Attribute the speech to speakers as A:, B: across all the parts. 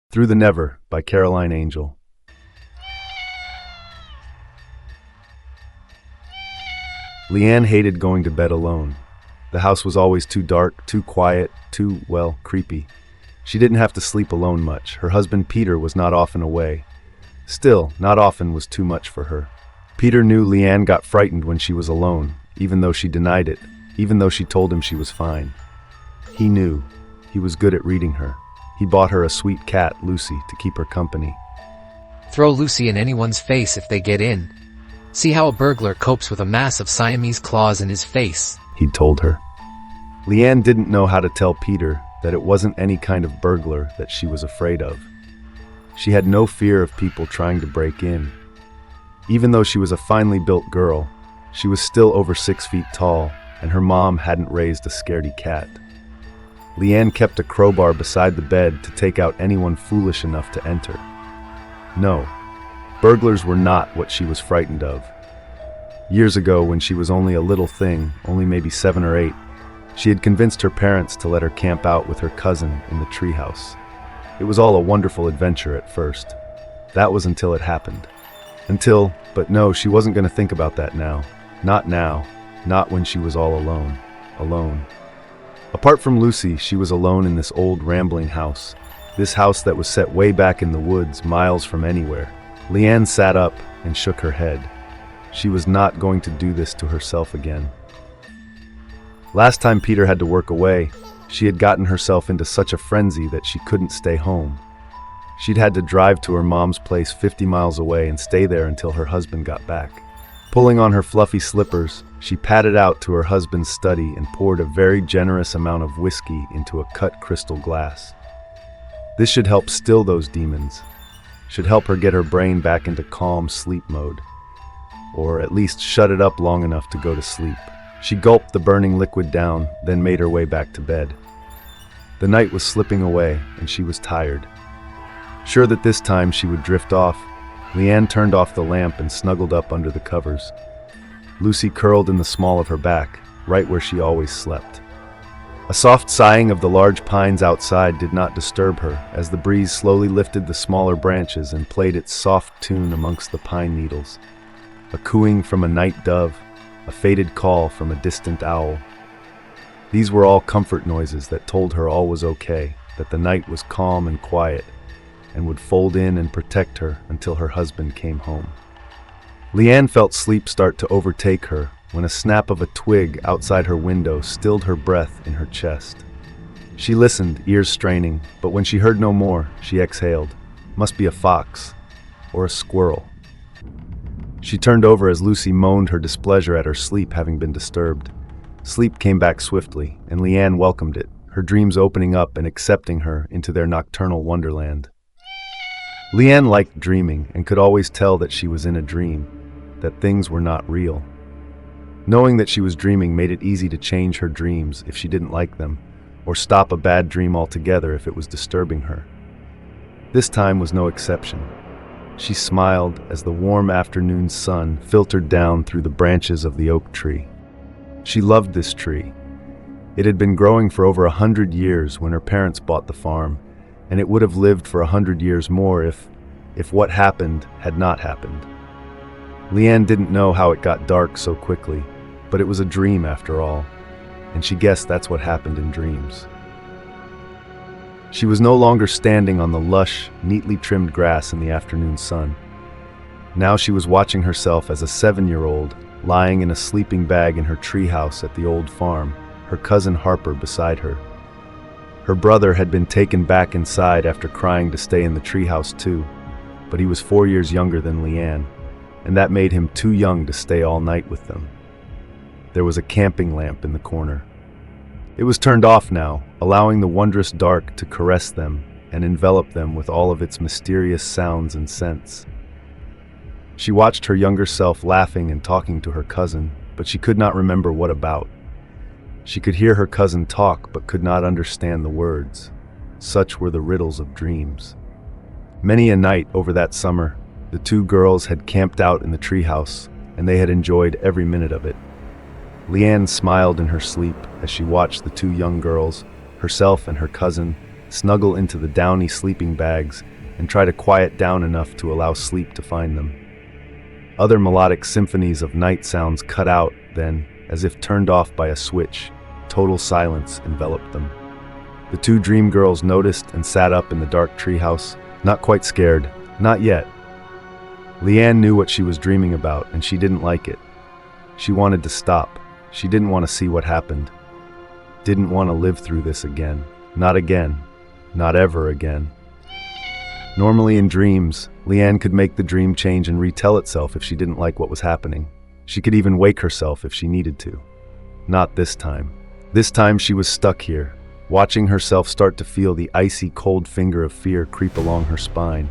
A: Through the Never by Caroline Angel. Leanne hated going to bed alone. The house was always too dark, too quiet, too, well, creepy. She didn't have to sleep alone much. Her husband Peter was not often away. Still, not often was too much for her. Peter knew Leanne got frightened when she was alone, even though she denied it, even though she told him she was fine. He knew. He was good at reading her. He bought her a sweet cat, Lucy, to keep her company.
B: Throw Lucy in anyone's face if they get in. See how a burglar copes with a mass of Siamese claws in his face,
A: He'd told her. Leanne didn't know how to tell Peter that it wasn't any kind of burglar that she was afraid of. She had no fear of people trying to break in. Even though she was a finely built girl, she was still over 6 feet tall, and her mom hadn't raised a scaredy cat. Leanne kept a crowbar beside the bed to take out anyone foolish enough to enter. No, burglars were not what she was frightened of. Years ago, when she was only a little thing, only maybe 7 or 8, she had convinced her parents to let her camp out with her cousin in the treehouse. It was all a wonderful adventure at first. That was until it happened. But no, she wasn't going to think about that now. Not now. Not when she was all alone. Alone. Apart from Lucy, she was alone in this old rambling house. This house that was set way back in the woods, miles from anywhere. Leanne sat up and shook her head. She was not going to do this to herself again. Last time Peter had to work away, she had gotten herself into such a frenzy that she couldn't stay home. She'd had to drive to her mom's place 50 miles away and stay there until her husband got back. Pulling on her fluffy slippers, she padded out to her husband's study and poured a very generous amount of whiskey into a cut crystal glass. This should help still those demons, should help her get her brain back into calm sleep mode, or at least shut it up long enough to go to sleep. She gulped the burning liquid down, then made her way back to bed. The night was slipping away, and she was tired. Sure that this time she would drift off, Leanne turned off the lamp and snuggled up under the covers. Lucy curled in the small of her back, right where she always slept. A soft sighing of the large pines outside did not disturb her, as the breeze slowly lifted the smaller branches and played its soft tune amongst the pine needles. A cooing from a night dove, a faded call from a distant owl. These were all comfort noises that told her all was okay, that the night was calm and quiet, and would fold in and protect her until her husband came home. Leanne felt sleep start to overtake her when a snap of a twig outside her window stilled her breath in her chest. She listened, ears straining, but when she heard no more, she exhaled. Must be a fox, or a squirrel. She turned over as Lucy moaned her displeasure at her sleep having been disturbed. Sleep came back swiftly, and Leanne welcomed it, her dreams opening up and accepting her into their nocturnal wonderland. Leanne liked dreaming and could always tell that she was in a dream, that things were not real. Knowing that she was dreaming made it easy to change her dreams if she didn't like them, or stop a bad dream altogether if it was disturbing her. This time was no exception. She smiled as the warm afternoon sun filtered down through the branches of the oak tree. She loved this tree. It had been growing for over 100 years when her parents bought the farm, and it would have lived for 100 years more if what happened had not happened. Leanne didn't know how it got dark so quickly, but it was a dream after all, and she guessed that's what happened in dreams. She was no longer standing on the lush, neatly trimmed grass in the afternoon sun. Now she was watching herself as a 7-year-old lying in a sleeping bag in her treehouse at the old farm, her cousin Harper beside her. Her brother had been taken back inside after crying to stay in the treehouse too, but he was 4 years younger than Leanne, and that made him too young to stay all night with them. There was a camping lamp in the corner. It was turned off now, allowing the wondrous dark to caress them and envelop them with all of its mysterious sounds and scents. She watched her younger self laughing and talking to her cousin, but she could not remember what about. She could hear her cousin talk, but could not understand the words. Such were the riddles of dreams. Many a night over that summer, the two girls had camped out in the treehouse, and they had enjoyed every minute of it. Leanne smiled in her sleep as she watched the two young girls, herself and her cousin, snuggle into the downy sleeping bags, and try to quiet down enough to allow sleep to find them. Other melodic symphonies of night sounds cut out, then, as if turned off by a switch, total silence enveloped them. The two dream girls noticed and sat up in the dark treehouse, not quite scared, not yet. Leanne knew what she was dreaming about, and she didn't like it. She wanted to stop. She didn't want to see what happened. Didn't want to live through this again. Not again. Not ever again. Normally in dreams, Leanne could make the dream change and retell itself if she didn't like what was happening. She could even wake herself if she needed to. Not this time. This time she was stuck here, watching herself start to feel the icy cold finger of fear creep along her spine.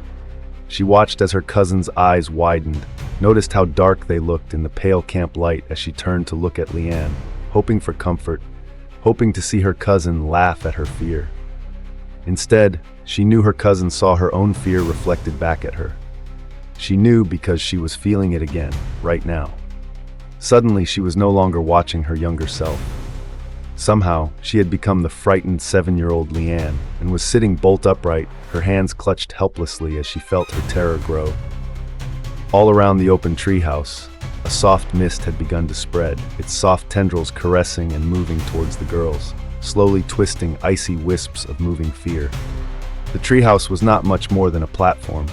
A: She watched as her cousin's eyes widened, noticed how dark they looked in the pale camp light as she turned to look at Leanne, hoping for comfort, hoping to see her cousin laugh at her fear. Instead, she knew her cousin saw her own fear reflected back at her. She knew because she was feeling it again, right now. Suddenly, she was no longer watching her younger self. Somehow, she had become the frightened 7-year-old Leanne and was sitting bolt upright, her hands clutched helplessly as she felt her terror grow. All around the open treehouse, a soft mist had begun to spread, its soft tendrils caressing and moving towards the girls, slowly twisting icy wisps of moving fear. The treehouse was not much more than a platform,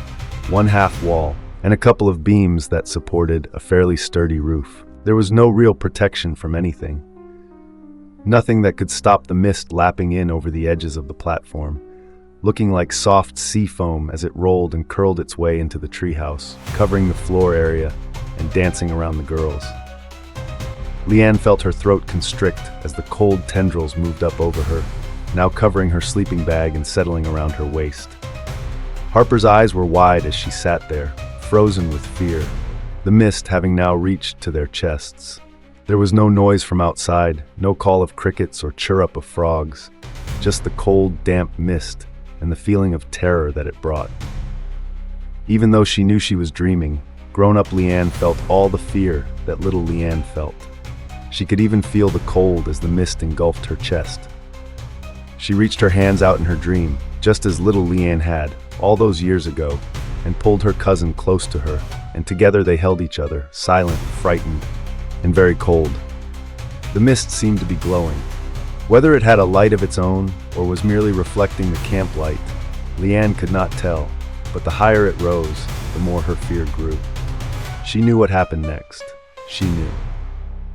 A: one half wall, and a couple of beams that supported a fairly sturdy roof. There was no real protection from anything. Nothing that could stop the mist lapping in over the edges of the platform, looking like soft sea foam as it rolled and curled its way into the treehouse, covering the floor area and dancing around the girls. Leanne felt her throat constrict as the cold tendrils moved up over her, now covering her sleeping bag and settling around her waist. Harper's eyes were wide as she sat there, frozen with fear, the mist having now reached to their chests. There was no noise from outside, no call of crickets or chirrup of frogs, just the cold, damp mist and the feeling of terror that it brought. Even though she knew she was dreaming, grown-up Leanne felt all the fear that little Leanne felt. She could even feel the cold as the mist engulfed her chest. She reached her hands out in her dream, just as little Leanne had, all those years ago, and pulled her cousin close to her, and together they held each other, silent, frightened, and very cold. The mist seemed to be glowing. Whether it had a light of its own, or was merely reflecting the camp light, Leanne could not tell, but the higher it rose, the more her fear grew. She knew what happened next. She knew.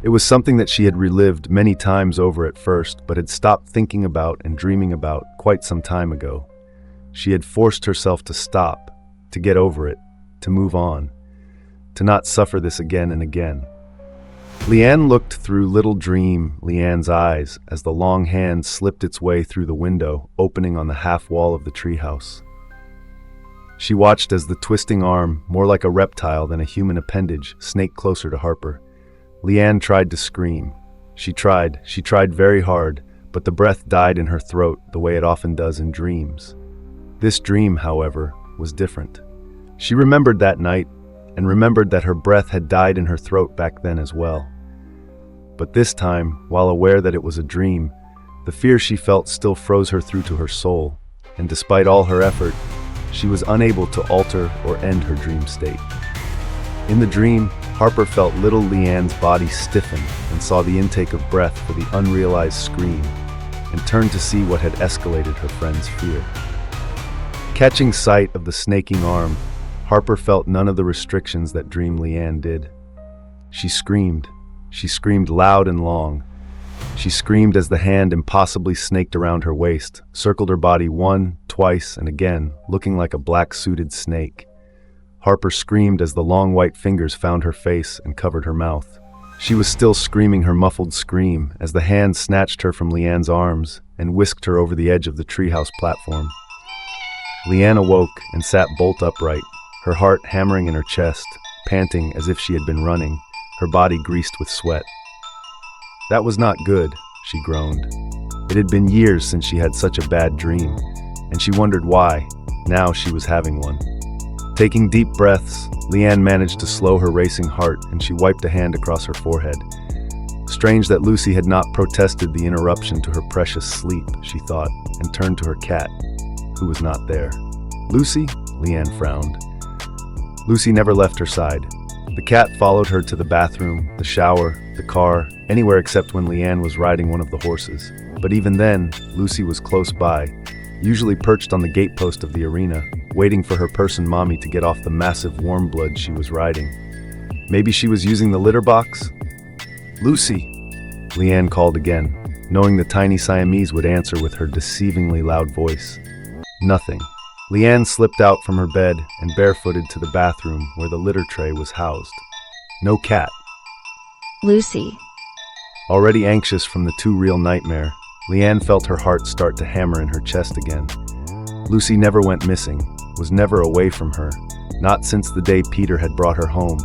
A: It was something that she had relived many times over at first, but had stopped thinking about and dreaming about quite some time ago. She had forced herself to stop, to get over it, to move on, to not suffer this again and again. Leanne looked through little dream Leanne's eyes as the long hand slipped its way through the window, opening on the half wall of the treehouse. She watched as the twisting arm, more like a reptile than a human appendage, snaked closer to Harper. Leanne tried to scream. She tried very hard, but the breath died in her throat the way it often does in dreams. This dream, however, was different. She remembered that night, and remembered that her breath had died in her throat back then as well. But this time, while aware that it was a dream, the fear she felt still froze her through to her soul, and despite all her effort, she was unable to alter or end her dream state. In the dream, Harper felt little Leanne's body stiffen and saw the intake of breath for the unrealized scream, and turned to see what had escalated her friend's fear. Catching sight of the snaking arm, Harper felt none of the restrictions that Dream Leanne did. She screamed loud and long. She screamed as the hand impossibly snaked around her waist, circled her body one, twice, and again, looking like a black-suited snake. Harper screamed as the long white fingers found her face and covered her mouth. She was still screaming her muffled scream as the hand snatched her from Leanne's arms and whisked her over the edge of the treehouse platform. Leanne awoke and sat bolt upright, her heart hammering in her chest, panting as if she had been running, her body greased with sweat. That was not good, she groaned. It had been years since she had such a bad dream, and she wondered why. Now she was having one. Taking deep breaths, Leanne managed to slow her racing heart, and she wiped a hand across her forehead. Strange that Lucy had not protested the interruption to her precious sleep, she thought, and turned to her cat, who was not there. "Lucy?" Leanne frowned. Lucy never left her side. The cat followed her to the bathroom, the shower, the car, anywhere except when Leanne was riding one of the horses. But even then, Lucy was close by, usually perched on the gatepost of the arena, waiting for her person mommy to get off the massive warm blood she was riding. Maybe she was using the litter box? "Lucy!" Leanne called again, knowing the tiny Siamese would answer with her deceivingly loud voice. Nothing. Leanne slipped out from her bed and barefooted to the bathroom where the litter tray was housed. No cat.
C: "Lucy."
A: Already anxious from the too-real nightmare, Leanne felt her heart start to hammer in her chest again. Lucy never went missing, was never away from her, not since the day Peter had brought her home,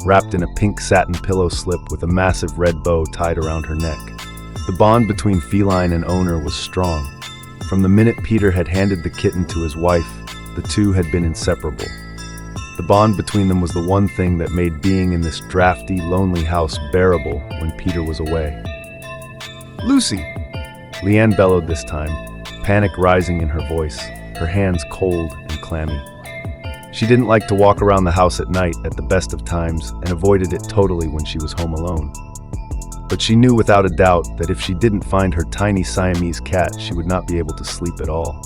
A: wrapped in a pink satin pillow slip with a massive red bow tied around her neck. The bond between feline and owner was strong. From the minute Peter had handed the kitten to his wife, the two had been inseparable. The bond between them was the one thing that made being in this drafty, lonely house bearable when Peter was away. "Lucy!" Leanne bellowed this time, panic rising in her voice, her hands cold and clammy. She didn't like to walk around the house at night at the best of times and avoided it totally when she was home alone. But she knew without a doubt that if she didn't find her tiny Siamese cat, she would not be able to sleep at all.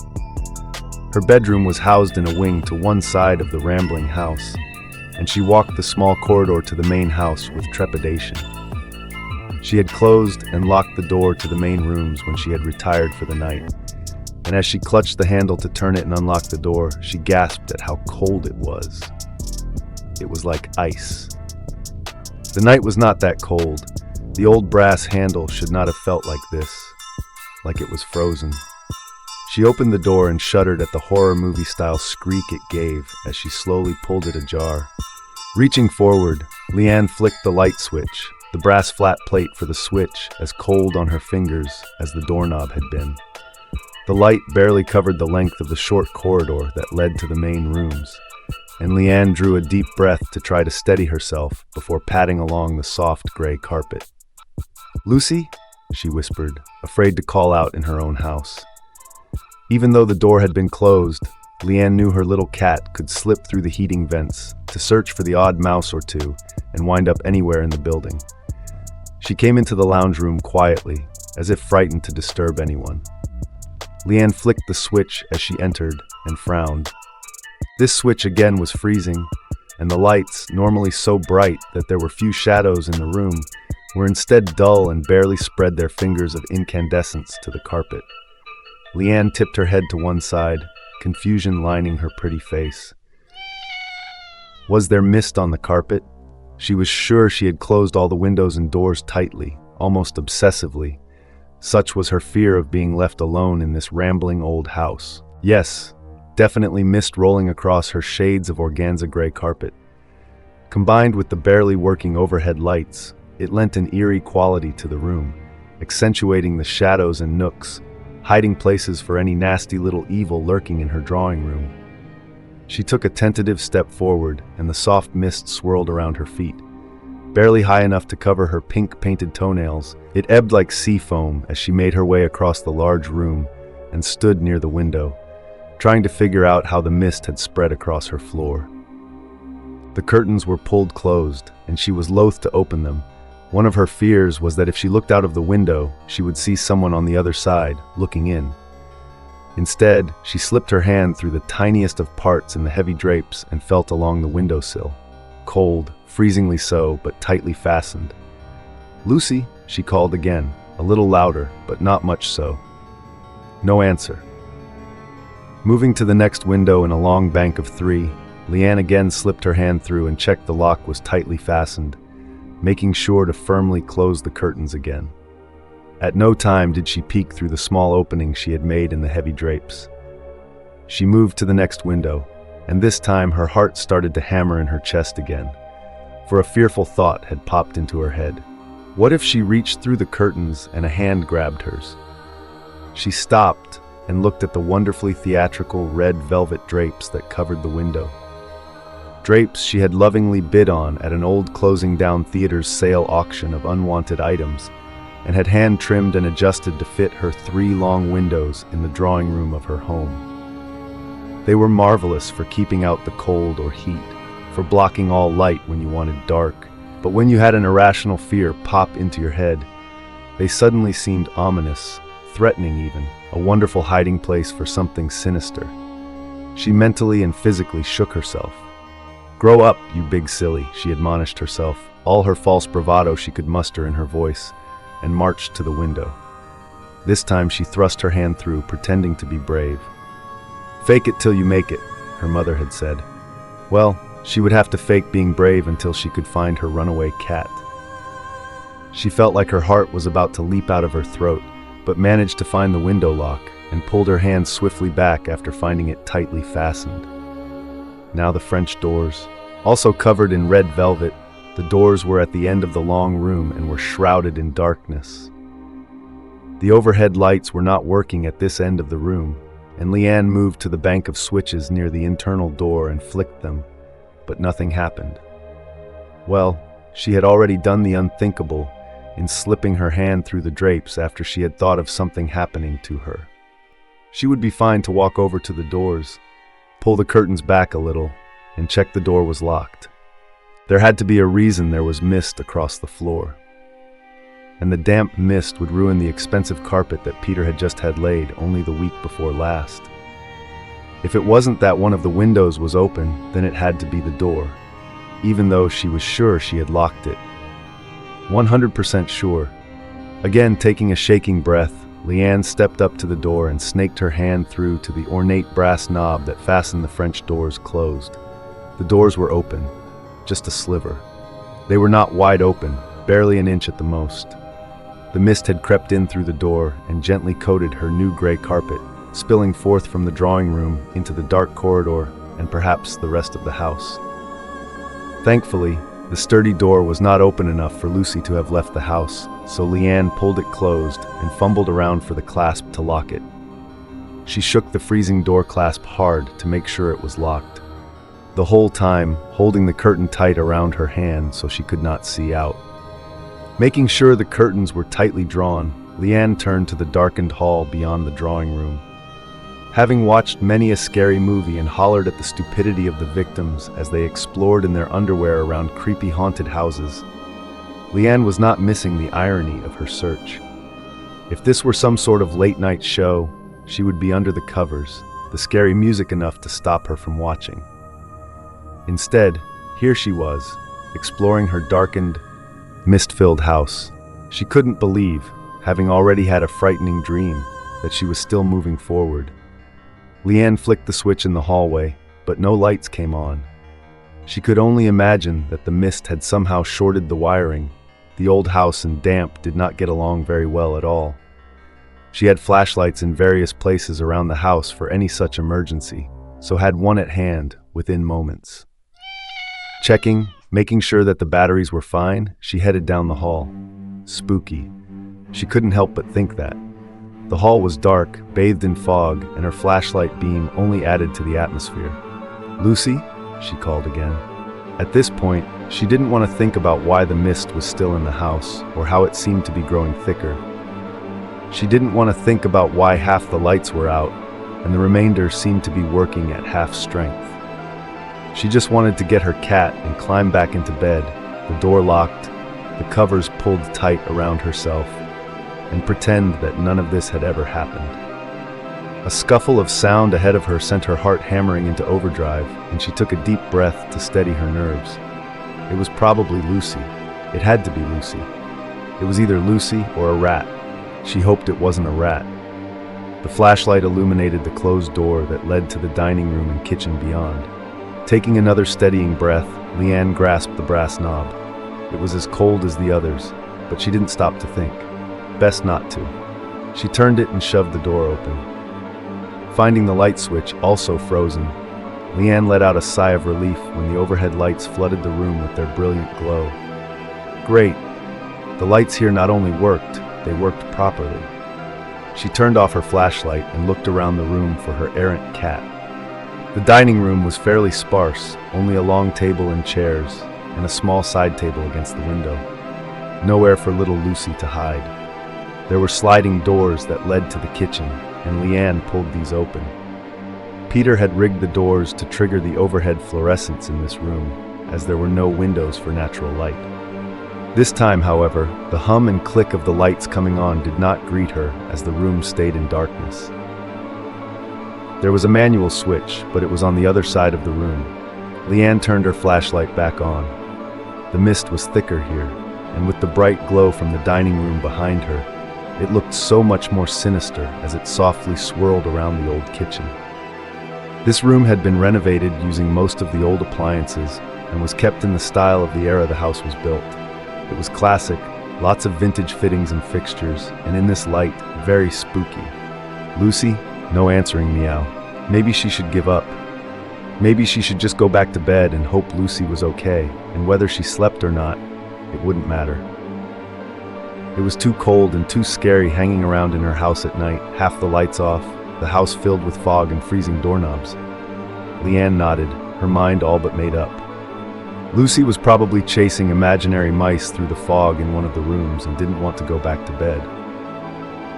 A: Her bedroom was housed in a wing to one side of the rambling house, and she walked the small corridor to the main house with trepidation. She had closed and locked the door to the main rooms when she had retired for the night, and as she clutched the handle to turn it and unlock the door, she gasped at how cold it was. It was like ice. The night was not that cold. The old brass handle should not have felt like this, like it was frozen. She opened the door and shuddered at the horror movie-style skreek it gave as she slowly pulled it ajar. Reaching forward, Leanne flicked the light switch, the brass flat plate for the switch as cold on her fingers as the doorknob had been. The light barely covered the length of the short corridor that led to the main rooms, and Leanne drew a deep breath to try to steady herself before padding along the soft gray carpet. "Lucy?" she whispered, afraid to call out in her own house. Even though the door had been closed, Leanne knew her little cat could slip through the heating vents to search for the odd mouse or two and wind up anywhere in the building. She came into the lounge room quietly, as if frightened to disturb anyone. Leanne flicked the switch as she entered and frowned. This switch again was freezing, and the lights, normally so bright that there were few shadows in the room, were instead dull and barely spread their fingers of incandescence to the carpet. Leanne tipped her head to one side, confusion lining her pretty face. Was there mist on the carpet? She was sure she had closed all the windows and doors tightly, almost obsessively. Such was her fear of being left alone in this rambling old house. Yes, definitely mist rolling across her shades of organza gray carpet. Combined with the barely working overhead lights, it lent an eerie quality to the room, accentuating the shadows and nooks, hiding places for any nasty little evil lurking in her drawing room. She took a tentative step forward, and the soft mist swirled around her feet. Barely high enough to cover her pink-painted toenails, it ebbed like sea foam as she made her way across the large room and stood near the window, trying to figure out how the mist had spread across her floor. The curtains were pulled closed, and she was loath to open them. One of her fears was that if she looked out of the window, she would see someone on the other side, looking in. Instead, she slipped her hand through the tiniest of parts in the heavy drapes and felt along the windowsill. Cold, freezingly so, but tightly fastened. "Lucy," she called again, a little louder, but not much so. No answer. Moving to the next window in a long bank of 3, Leanne again slipped her hand through and checked the lock was tightly fastened, making sure to firmly close the curtains again. At no time did she peek through the small opening she had made in the heavy drapes. She moved to the next window, and this time her heart started to hammer in her chest again, for a fearful thought had popped into her head. What if she reached through the curtains and a hand grabbed hers? She stopped and looked at the wonderfully theatrical red velvet drapes that covered the window. drapes she had lovingly bid on at an old closing-down theater's sale auction of unwanted items, and had hand-trimmed and adjusted to fit her 3 long windows in the drawing room of her home. They were marvelous for keeping out the cold or heat, for blocking all light when you wanted dark, but when you had an irrational fear pop into your head, they suddenly seemed ominous, threatening even, a wonderful hiding place for something sinister. She mentally and physically shook herself. "Grow up, you big silly," she admonished herself, all her false bravado she could muster in her voice, and marched to the window. This time she thrust her hand through, pretending to be brave. "Fake it till you make it," her mother had said. Well, she would have to fake being brave until she could find her runaway cat. She felt like her heart was about to leap out of her throat, but managed to find the window lock and pulled her hand swiftly back after finding it tightly fastened. Now the French doors, also covered in red velvet, the doors were at the end of the long room and were shrouded in darkness. The overhead lights were not working at this end of the room, and Leanne moved to the bank of switches near the internal door and flicked them, but nothing happened. Well, she had already done the unthinkable in slipping her hand through the drapes after she had thought of something happening to her. She would be fine to walk over to the doors, pull the curtains back a little, and check the door was locked. There had to be a reason there was mist across the floor. And the damp mist would ruin the expensive carpet that Peter had just had laid only the week before last. If it wasn't that one of the windows was open, then it had to be the door, even though she was sure she had locked it. 100% sure. Again, taking a shaking breath, Leanne stepped up to the door and snaked her hand through to the ornate brass knob that fastened the French doors closed. The doors were open, just a sliver. They were not wide open, barely an inch at the most. The mist had crept in through the door and gently coated her new gray carpet, spilling forth from the drawing room into the dark corridor and perhaps the rest of the house. Thankfully, the sturdy door was not open enough for Lucy to have left the house, so Leanne pulled it closed and fumbled around for the clasp to lock it. She shook the freezing door clasp hard to make sure it was locked, the whole time holding the curtain tight around her hand so she could not see out. Making sure the curtains were tightly drawn, Leanne turned to the darkened hall beyond the drawing room. Having watched many a scary movie and hollered at the stupidity of the victims as they explored in their underwear around creepy haunted houses, Leanne was not missing the irony of her search. If this were some sort of late-night show, she would be under the covers, the scary music enough to stop her from watching. Instead, here she was, exploring her darkened, mist-filled house. She couldn't believe, having already had a frightening dream, that she was still moving forward. Leanne flicked the switch in the hallway, but no lights came on. She could only imagine that the mist had somehow shorted the wiring. The old house and damp did not get along very well at all. She had flashlights in various places around the house for any such emergency, so had one at hand within moments. Checking, making sure that the batteries were fine, she headed down the hall. Spooky. She couldn't help but think that. The hall was dark, bathed in fog, and her flashlight beam only added to the atmosphere. "Lucy?" she called again. At this point, she didn't want to think about why the mist was still in the house, or how it seemed to be growing thicker. She didn't want to think about why half the lights were out, and the remainder seemed to be working at half strength. She just wanted to get her cat and climb back into bed, the door locked, the covers pulled tight around herself, and pretend that none of this had ever happened. A scuffle of sound ahead of her sent her heart hammering into overdrive, and she took a deep breath to steady her nerves. It was probably Lucy. It had to be Lucy. It was either Lucy or a rat. She hoped it wasn't a rat. The flashlight illuminated the closed door that led to the dining room and kitchen beyond. Taking another steadying breath, Leanne grasped the brass knob. It was as cold as the others, but she didn't stop to think. Best not to. She turned it and shoved the door open. Finding the light switch also frozen, Leanne let out a sigh of relief when the overhead lights flooded the room with their brilliant glow. Great. The lights here not only worked, they worked properly. She turned off her flashlight and looked around the room for her errant cat. The dining room was fairly sparse, only a long table and chairs, and a small side table against the window. Nowhere for little Lucy to hide. There were sliding doors that led to the kitchen, and Leanne pulled these open. Peter had rigged the doors to trigger the overhead fluorescence in this room, as there were no windows for natural light. This time, however, the hum and click of the lights coming on did not greet her as the room stayed in darkness. There was a manual switch, but it was on the other side of the room. Leanne turned her flashlight back on. The mist was thicker here, and with the bright glow from the dining room behind her, it looked so much more sinister as it softly swirled around the old kitchen. This room had been renovated using most of the old appliances and was kept in the style of the era the house was built. It was classic, lots of vintage fittings and fixtures, and in this light, very spooky. Lucy? No answering meow. Maybe she should give up. Maybe she should just go back to bed and hope Lucy was okay, and whether she slept or not, it wouldn't matter. It was too cold and too scary hanging around in her house at night, half the lights off, the house filled with fog and freezing doorknobs. Leanne nodded, her mind all but made up. Lucy was probably chasing imaginary mice through the fog in one of the rooms and didn't want to go back to bed.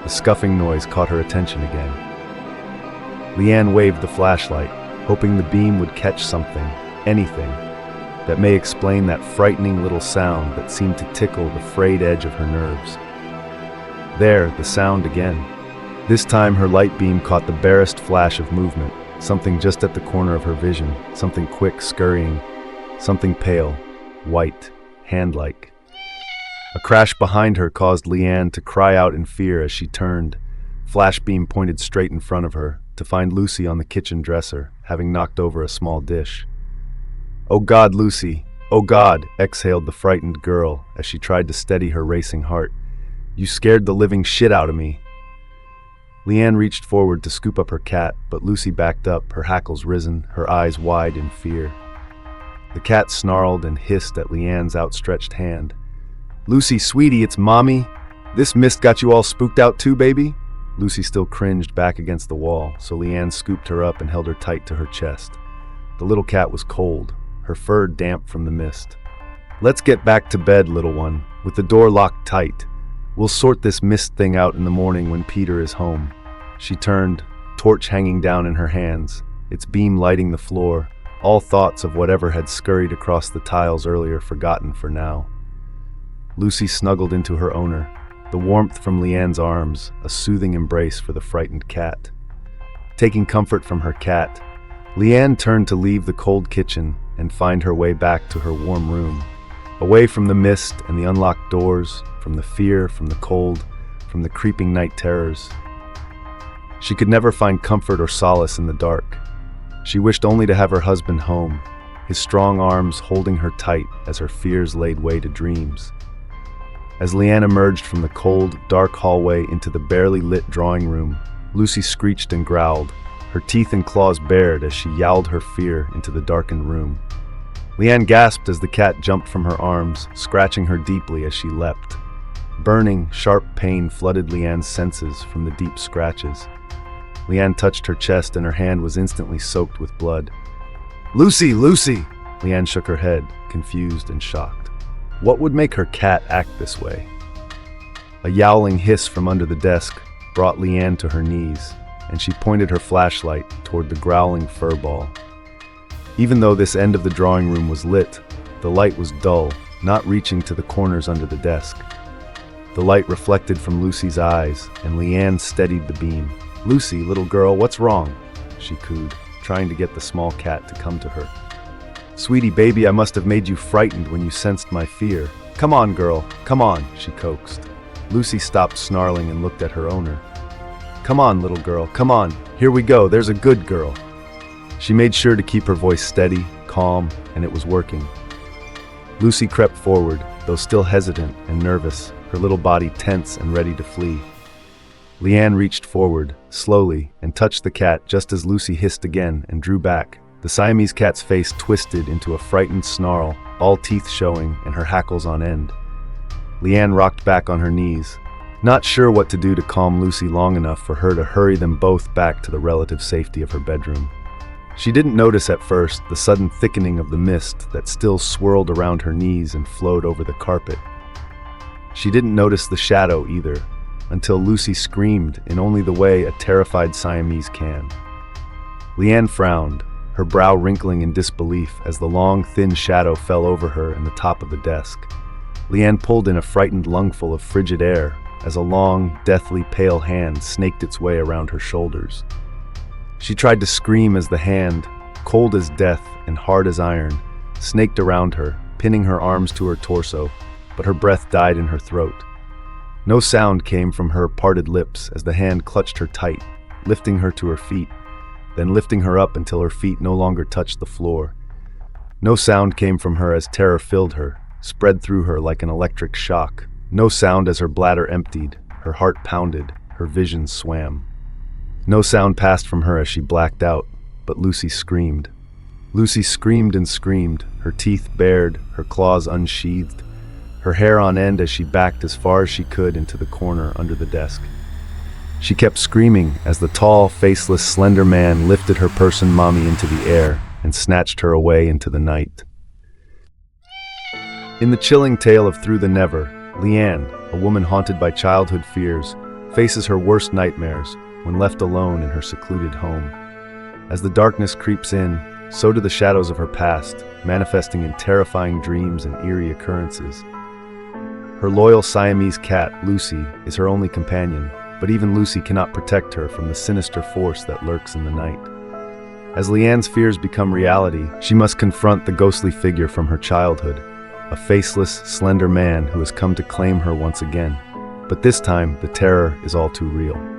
A: The scuffing noise caught her attention again. Leanne waved the flashlight, hoping the beam would catch something, anything, that may explain that frightening little sound that seemed to tickle the frayed edge of her nerves. There, the sound again. This time her light beam caught the barest flash of movement, something just at the corner of her vision, something quick, scurrying, something pale, white, hand-like. A crash behind her caused Leanne to cry out in fear as she turned, flash beam pointed straight in front of her, to find Lucy on the kitchen dresser, having knocked over a small dish. "Oh God, Lucy! Oh God!" exhaled the frightened girl as she tried to steady her racing heart. "You scared the living shit out of me." Leanne reached forward to scoop up her cat, but Lucy backed up, her hackles risen, her eyes wide in fear. The cat snarled and hissed at Leanne's outstretched hand. "Lucy, sweetie, it's Mommy. This mist got you all spooked out too, baby?" Lucy still cringed back against the wall, so Leanne scooped her up and held her tight to her chest. The little cat was cold, her fur damp from the mist. "Let's get back to bed, little one, with the door locked tight. We'll sort this mist thing out in the morning when Peter is home." She turned, torch hanging down in her hands, its beam lighting the floor, all thoughts of whatever had scurried across the tiles earlier forgotten for now. Lucy snuggled into her owner, the warmth from Leanne's arms, a soothing embrace for the frightened cat. Taking comfort from her cat, Leanne turned to leave the cold kitchen and find her way back to her warm room, away from the mist and the unlocked doors, from the fear, from the cold, from the creeping night terrors. She could never find comfort or solace in the dark. She wished only to have her husband home, his strong arms holding her tight as her fears laid way to dreams. As Leanne emerged from the cold, dark hallway into the barely lit drawing room, Lucy screeched and growled, her teeth and claws bared as she yowled her fear into the darkened room. Leanne gasped as the cat jumped from her arms, scratching her deeply as she leapt. Burning, sharp pain flooded Leanne's senses from the deep scratches. Leanne touched her chest and her hand was instantly soaked with blood. "Lucy, Lucy!" Leanne shook her head, confused and shocked. What would make her cat act this way? A yowling hiss from under the desk brought Leanne to her knees, and she pointed her flashlight toward the growling fur ball. Even though this end of the drawing room was lit, the light was dull, not reaching to the corners under the desk. The light reflected from Lucy's eyes, and Leanne steadied the beam. "Lucy, little girl, what's wrong?" she cooed, trying to get the small cat to come to her. "Sweetie baby, I must have made you frightened when you sensed my fear. Come on, girl, come on," she coaxed. Lucy stopped snarling and looked at her owner. "Come on, little girl, come on, here we go, there's a good girl." She made sure to keep her voice steady, calm, and it was working. Lucy crept forward, though still hesitant and nervous, her little body tense and ready to flee. Leanne reached forward, slowly, and touched the cat just as Lucy hissed again and drew back. The Siamese cat's face twisted into a frightened snarl, all teeth showing and her hackles on end. Leanne rocked back on her knees, not sure what to do to calm Lucy long enough for her to hurry them both back to the relative safety of her bedroom. She didn't notice at first the sudden thickening of the mist that still swirled around her knees and flowed over the carpet. She didn't notice the shadow either, until Lucy screamed in only the way a terrified Siamese can. Leanne frowned, her brow wrinkling in disbelief as the long, thin shadow fell over her and the top of the desk. Leanne pulled in a frightened lungful of frigid air as a long, deathly pale hand snaked its way around her shoulders. She tried to scream as the hand, cold as death and hard as iron, snaked around her, pinning her arms to her torso, but her breath died in her throat. No sound came from her parted lips as the hand clutched her tight, lifting her to her feet, then lifting her up until her feet no longer touched the floor. No sound came from her as terror filled her, spread through her like an electric shock. No sound as her bladder emptied, her heart pounded, her vision swam. No sound passed from her as she blacked out, but Lucy screamed. Lucy screamed and screamed, her teeth bared, her claws unsheathed, her hair on end as she backed as far as she could into the corner under the desk. She kept screaming as the tall, faceless, slender man lifted her person mommy into the air and snatched her away into the night. In the chilling tale of Through the Never, Leanne, a woman haunted by childhood fears, faces her worst nightmares when left alone in her secluded home. As the darkness creeps in, so do the shadows of her past, manifesting in terrifying dreams and eerie occurrences. Her loyal Siamese cat, Lucy, is her only companion, but even Lucy cannot protect her from the sinister force that lurks in the night. As Leanne's fears become reality, she must confront the ghostly figure from her childhood, a faceless, slender man who has come to claim her once again. But this time, the terror is all too real.